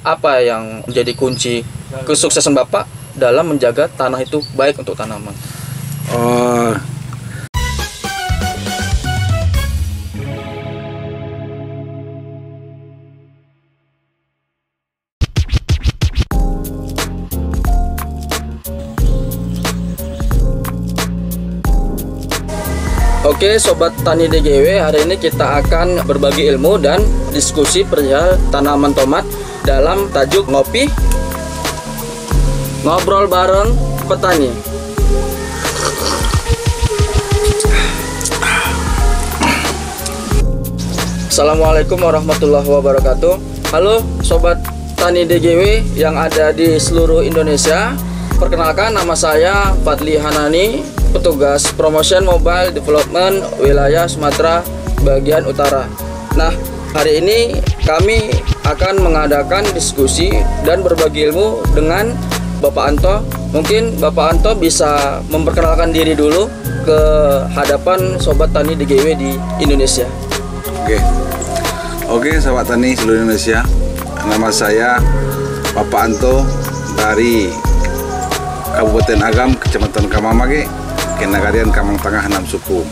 apa yang menjadi kunci kesuksesan Bapak dalam menjaga tanah itu baik untuk tanaman? Oke Sobat Tani DGW, hari ini kita akan berbagi ilmu dan diskusi perihal tanaman tomat dalam tajuk ngopi ngobrol bareng petani. Assalamualaikum warahmatullahi wabarakatuh. Halo Sobat Tani DGW yang ada di seluruh Indonesia. Perkenalkan, nama saya Fadli Hanani, petugas Promotion Mobile Development wilayah Sumatera bagian utara. Nah, hari ini kami akan mengadakan diskusi dan berbagi ilmu dengan Bapak Anto. Mungkin Bapak Anto bisa memperkenalkan diri dulu ke hadapan Sobat Tani DGW di Indonesia. Oke, Sobat Tani seluruh Indonesia. Nama saya Bapak Anto dari Kabupaten Agam, Kecamatan Kamamage, Kenagarian Kamang Tengah 6 suku.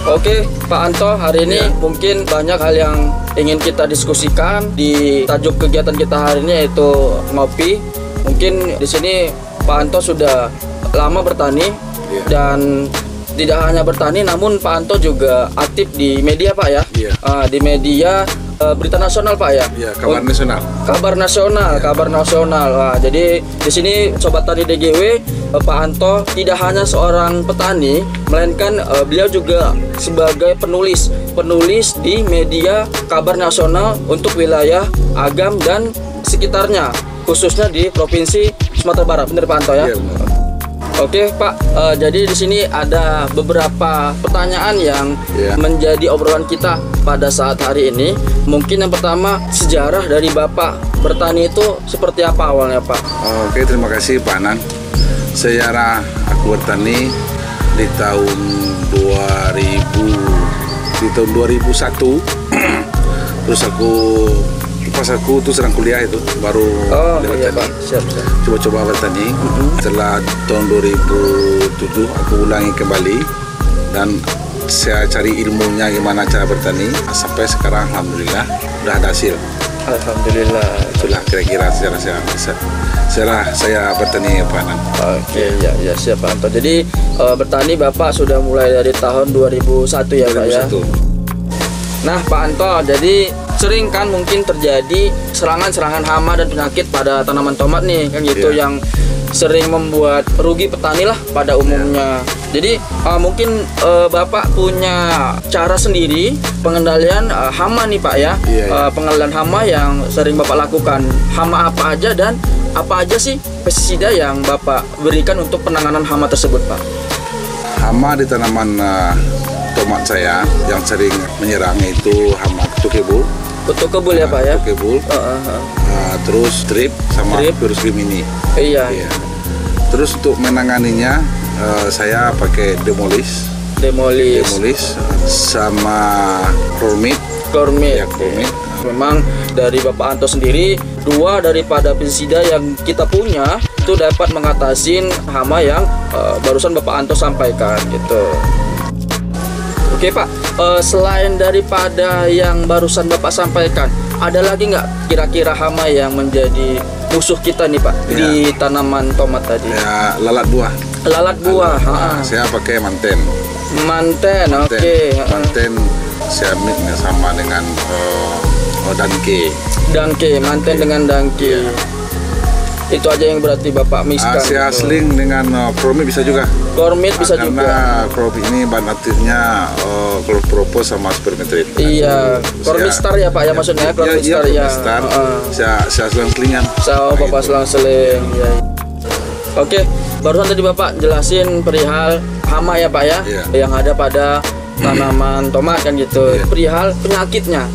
Oke, Pak Anto, hari ini mungkin banyak hal yang ingin kita diskusikan di tajuk kegiatan kita hari ini, yaitu ngopi. Mungkin di sini Pak Anto sudah lama bertani dan tidak hanya bertani, namun Pak Anto juga aktif di media, Pak ya. Di media berita nasional, Pak ya. Kabar nasional. Kabar nasional. Wah, jadi di sini Sobat Tani DGW, Pak Anto tidak hanya seorang petani, melainkan beliau juga sebagai penulis di media kabar nasional untuk wilayah Agam dan sekitarnya, khususnya di Provinsi Sumatera Barat. Benar Pak Anto ya? Iya, benar. Oke Pak, jadi di sini ada beberapa pertanyaan yang menjadi obrolan kita pada saat hari ini. Mungkin yang pertama, sejarah dari Bapak bertani itu seperti apa awalnya Pak? Oke, terima kasih Pak Anan. Sejarah aku bertani di tahun 2001. Terus pas aku tuh sedang kuliah itu baru coba-coba bertani. Setelah tahun 2007 aku ulangi kembali dan saya cari ilmunya gimana cara bertani sampai sekarang alhamdulillah udah ada hasil. Alhamdulillah. Itulah kira-kira sejarah saya bertani Pak Anan. Oke, ya siap Pak Anto. Jadi bertani Bapak sudah mulai dari tahun 2001 ya 2001. Pak ya. Nah Pak Anto, jadi sering kan mungkin terjadi serangan-serangan hama dan penyakit pada tanaman tomat nih kan gitu, yang sering membuat rugi petani lah pada umumnya. Jadi mungkin Bapak punya cara sendiri pengendalian hama nih Pak ya. Pengendalian hama yang sering Bapak lakukan, hama apa aja dan apa aja sih pestisida yang Bapak berikan untuk penanganan hama tersebut Pak? Hama di tanaman tomat saya yang sering menyerang itu hama kutu kebul. Kutu kebul ya Pak ya? Kutu kebul. Terus strip sama virus Gemini. Iya. Terus untuk menanganinya saya pakai demolis sama Chlormid. Memang dari Bapak Anto sendiri, dua daripada pestisida yang kita punya itu dapat mengatasi hama yang barusan Bapak Anto sampaikan gitu. Oke Pak, selain daripada yang barusan Bapak sampaikan, ada lagi nggak kira-kira hama yang menjadi musuh kita nih Pak di tanaman tomat tadi? Ya, lalat buah. Saya pakai manten. Oke. Manten saya mix sama dengan Danke. Manten dengan Danke. Itu aja yang berarti Bapak mixkan. Saya sling dengan Chlormid bisa juga. Chlormid bisa juga. Karena Chlormid ini bahan aktifnya chlorpropos sama spermetrin. Iya, Chlormid Star ya Pak ya maksudnya. Chlormid Star ya. Saya selang-selingan. Bapak selang-seling. Ya. Oke, barusan tadi Bapak jelasin perihal hama ya Pak ya, yang ada pada tanaman tomat kan gitu. Perihal penyakitnya.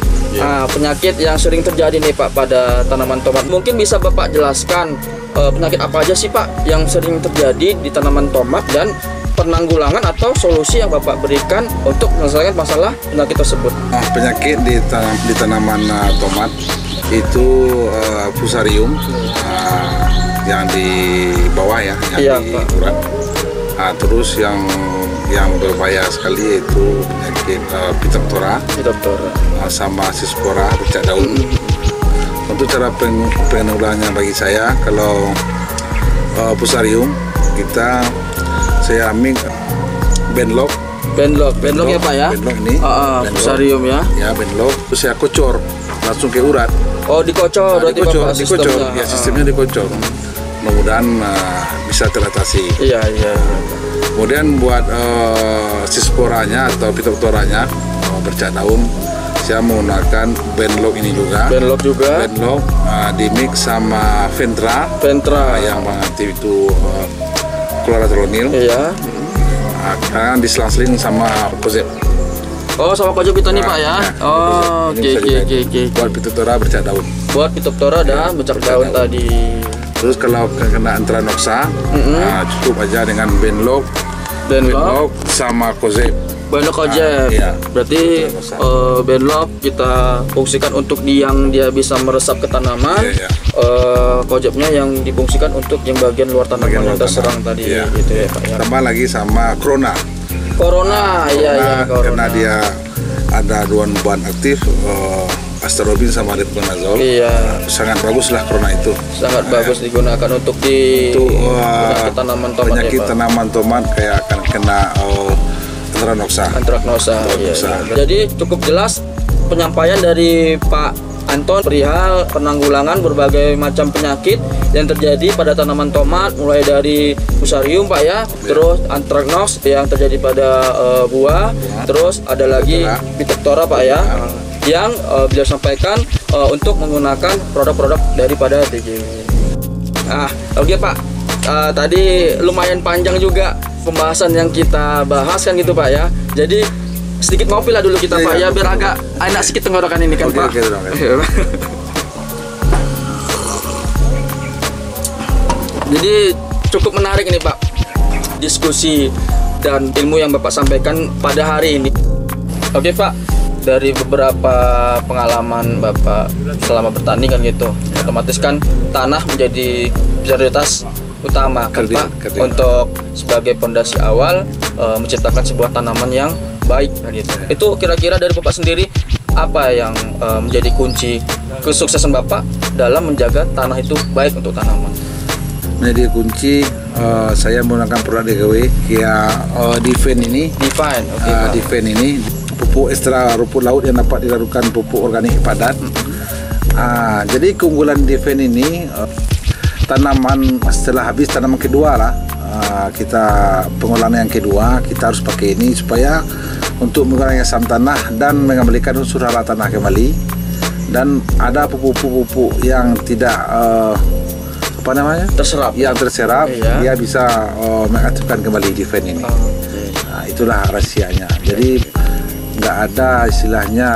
Penyakit yang sering terjadi nih Pak pada tanaman tomat, mungkin bisa Bapak jelaskan penyakit apa aja sih Pak yang sering terjadi di tanaman tomat dan penanggulangan atau solusi yang Bapak berikan untuk menyelesaikan masalah penyakit tersebut. Penyakit di tanaman tomat itu fusarium yang di bawah ya, yang di urat. Terus yang berbahaya sekali itu penyakit Phytophthora sama Sisspora bercak daun. Untuk cara penanggulangannya bagi saya, kalau fusarium saya ambil benlok ya Pak ya. Benlok ini. Fusarium ya. Ya, benlok. Terus saya kocor langsung ke urat. Oh, dikocor berarti Bapak sistemnya. Ya, sistemnya dikocor. Mudah-mudahan bisa teratasi. Iya. Kemudian buat Sissporanya atau Phytophthoranya bercak daun, saya menggunakan benlok ini juga. Benlok di mix sama Ventra yang mengaktif itu chlorothalonil. Iya. Akan diselang-seling sama kozeb. Oh, sama kozeb itu nih Pak ya. Oke. Buat Phytophthora bercak daun. Buat Phytophthora dan bercak daun tadi. Terus kalau kena Antranoxa, cukup aja dengan benlok sama kozeb. Benlok kozeb. Iya. Berarti benlok kita fungsikan untuk yang dia bisa meresap ke tanaman. Iya. Kozebnya yang difungsikan untuk yang bagian luar tanaman yang terserang tadi. Iya. Gitu ya Pak ya. Tambah lagi sama Corona. Iya. Karena dia ada dua bahan aktif, Astrobin sama Riponazol. Iya. Sangat bagus lah Corona itu. Sangat bagus digunakan untuk tanaman tomat. Penyakit tanaman tomat kayak akan kena Antranoxa. Iya. Jadi cukup jelas penyampaian dari Pak Anton perihal penanggulangan berbagai macam penyakit yang terjadi pada tanaman tomat, mulai dari fusarium Pak ya, terus Antranox yang terjadi pada buah, terus ada lagi Phytophthora Pak ya, yang beliau sampaikan untuk menggunakan produk-produk daripada DGW. Oke Pak, tadi lumayan panjang juga pembahasan yang kita bahas kan gitu Pak ya. Jadi sedikit ngopi lah dulu kita Pak ya, biar agak enak sedikit tenggorokan ini kan Pak. Jadi cukup menarik ini Pak, diskusi dan ilmu yang Bapak sampaikan pada hari ini. Oke Pak, dari beberapa pengalaman Bapak selama bertani kan gitu, otomatis kan tanah menjadi prioritas utama kan Pak, untuk sebagai fondasi awal menciptakan sebuah tanaman yang baik gitu. Itu kira-kira dari Bapak sendiri apa yang menjadi kunci kesuksesan Bapak dalam menjaga tanah itu baik untuk tanaman? Menjadi kunci saya menggunakan produk DGW kayak Defend ini. Defend ini pupuk ekstra rumput laut yang dapat dilarutkan pupuk organik padat. Jadi keunggulan Defend ini tanaman setelah habis tanaman kedua lah, kita pengolahan yang kedua kita harus pakai ini supaya untuk mengurangi asam tanah dan mengembalikan unsur hara tanah kembali. Dan ada pupuk-pupuk yang tidak terserap, dia bisa mengaktifkan kembali Defend ini. Itulah rahasianya. Jadi nggak ada istilahnya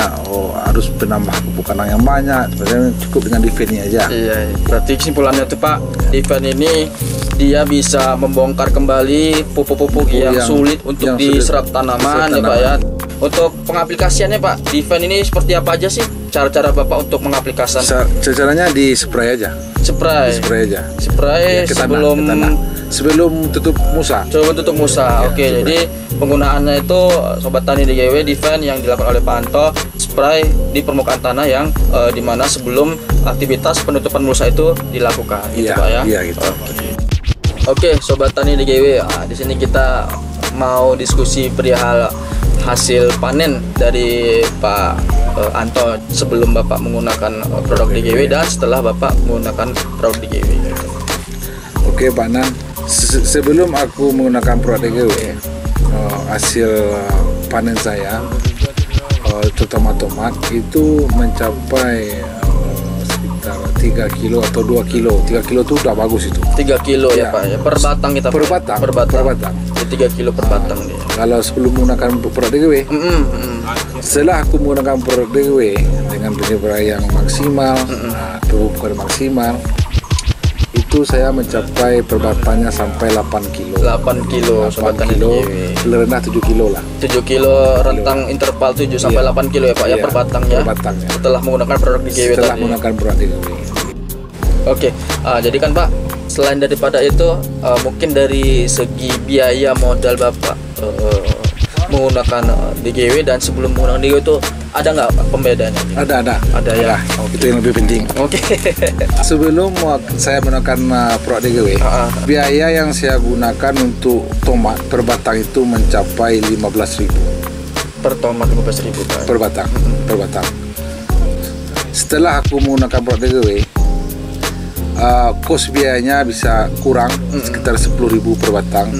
harus penambah pupuk kandang yang banyak, sebenarnya cukup dengan Defend ini aja. Iya. Berarti kesimpulannya tuh Pak, Defend ini dia bisa membongkar kembali pupuk-pupuk yang sulit untuk diserap tanaman ya Pak ya. Untuk pengaplikasiannya Pak, Defend ini seperti apa aja sih cara-cara Bapak untuk mengaplikasikan? Caranya di spray aja. Spray aja. Spray ya, sebelum tutup musa. Oke. Jadi penggunaannya itu Sobat Tani DGW Defend yang dilakukan oleh Pak Anto, spray di permukaan tanah yang dimana sebelum aktivitas penutupan musa itu dilakukan, gitu Pak ya. Iya gitu. Oke, Sobat Tani DGW, di sini kita mau diskusi perihal hasil panen dari Pak Anto sebelum Bapak menggunakan produk DGW dan setelah Bapak menggunakan produk DGW. Oke Pak Nan, sebelum aku menggunakan produk DGW, hasil panen saya terutama tomat itu mencapai sekitar 3 kilo atau 2 kilo. 3 kilo itu udah bagus itu. 3 kilo ya Pak ya, per batang kita. Per batang. 3 kilo per batang dia. Kalau sebelum menggunakan produk DGW, setelah aku menggunakan produk DGW dengan penyebaran yang maksimal, pemupukan maksimal, Itu saya mencapai perbatannya sampai 8 kilo. 8 kilo Sobat Tani DGW. Rendah 7 kilo lah. 7 kilo rentang interval 7 sampai 8 kilo ya Pak ya per batangnya. Setelah menggunakan produk DGW Setelah tadi. menggunakan produk DGW. Oke, jadi kan Pak, selain daripada itu mungkin dari segi biaya modal Bapak menggunakan DGW dan sebelum menggunakan DGW itu ada nggak Pak pembedaannya? Ada ya. Okay. Itu yang lebih penting. Oke. Sebelum saya menggunakan produk DGW, biaya yang saya gunakan untuk tomat per batang itu mencapai 15.000. Per tomat 15.000 Pak. Per batang. Per batang. Setelah aku menggunakan produk DGW, kos biayanya bisa kurang sekitar 10.000 per batang.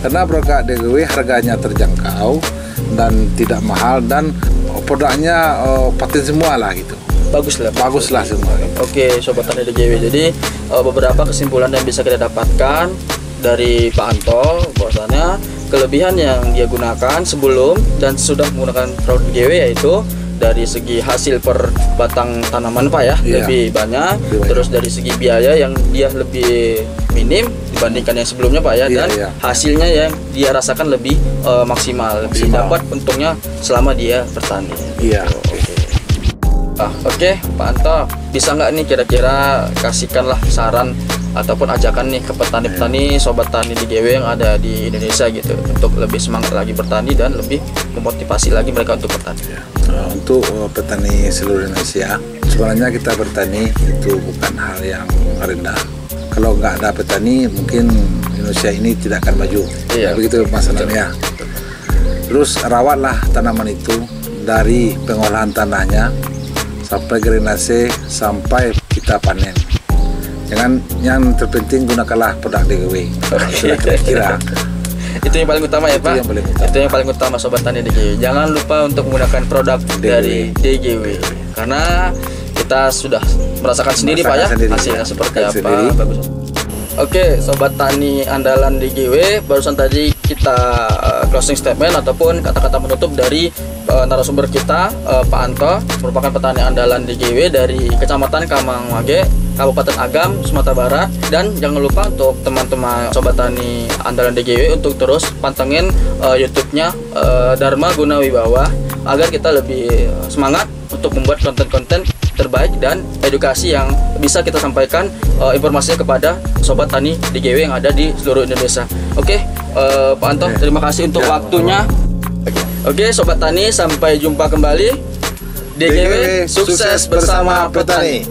Karena produk DGW harganya terjangkau dan tidak mahal dan produknya paten semua lah gitu. Bagus lah semua. Oke, Sobat Tani DGW. Jadi beberapa kesimpulan yang bisa kita dapatkan dari Pak Anto, bahwasanya kelebihan yang dia gunakan sebelum dan sudah menggunakan produk DGW yaitu dari segi hasil per batang tanaman Pak ya, lebih banyak. Terus dari segi biaya yang dia lebih minim dibandingkan yang sebelumnya Pak ya, dan hasilnya yang dia rasakan lebih maksimal, lebih dapat untungnya selama dia bertani. Iya. Oke, Pak Anto, bisa nggak nih kira-kira kasihkanlah saran ataupun ajakan nih ke petani-petani Sobat Tani DGW yang ada di Indonesia gitu untuk lebih semangat lagi bertani dan lebih memotivasi lagi mereka untuk bertani. Untuk petani seluruh Indonesia, sebenarnya kita bertani itu bukan hal yang rendah. Kalau nggak ada petani, mungkin Indonesia ini tidak akan maju. Begitu masalahnya. Terus rawatlah tanaman itu dari pengolahan tanahnya sampai drainase sampai kita panen. Yang terpenting gunakanlah produk DGW. Kira-kira. Itu yang paling utama ya Pak. Itu yang paling utama Sobat Tani DGW. Jangan lupa untuk menggunakan produk dari DGW karena kita sudah merasakan sendiri Pak ya hasilnya seperti apa. Bagus. Oke, Sobat Tani andalan DGW, barusan tadi kita closing statement ataupun kata-kata menutup dari narasumber kita, Pak Anto, merupakan petani andalan DGW dari Kecamatan Kamangwage, Kabupaten Agam, Sumatera Barat. Dan jangan lupa untuk teman-teman Sobat Tani andalan DGW untuk terus pantengin YouTube-nya Dharma Gunawibawa agar kita lebih semangat untuk membuat konten-konten terbaik dan edukasi yang bisa kita sampaikan informasinya kepada Sobat Tani DGW yang ada di seluruh Indonesia. Oke, Pak Anto, terima kasih untuk waktunya. Oke, Sobat Tani, sampai jumpa kembali. DGW sukses bersama petani.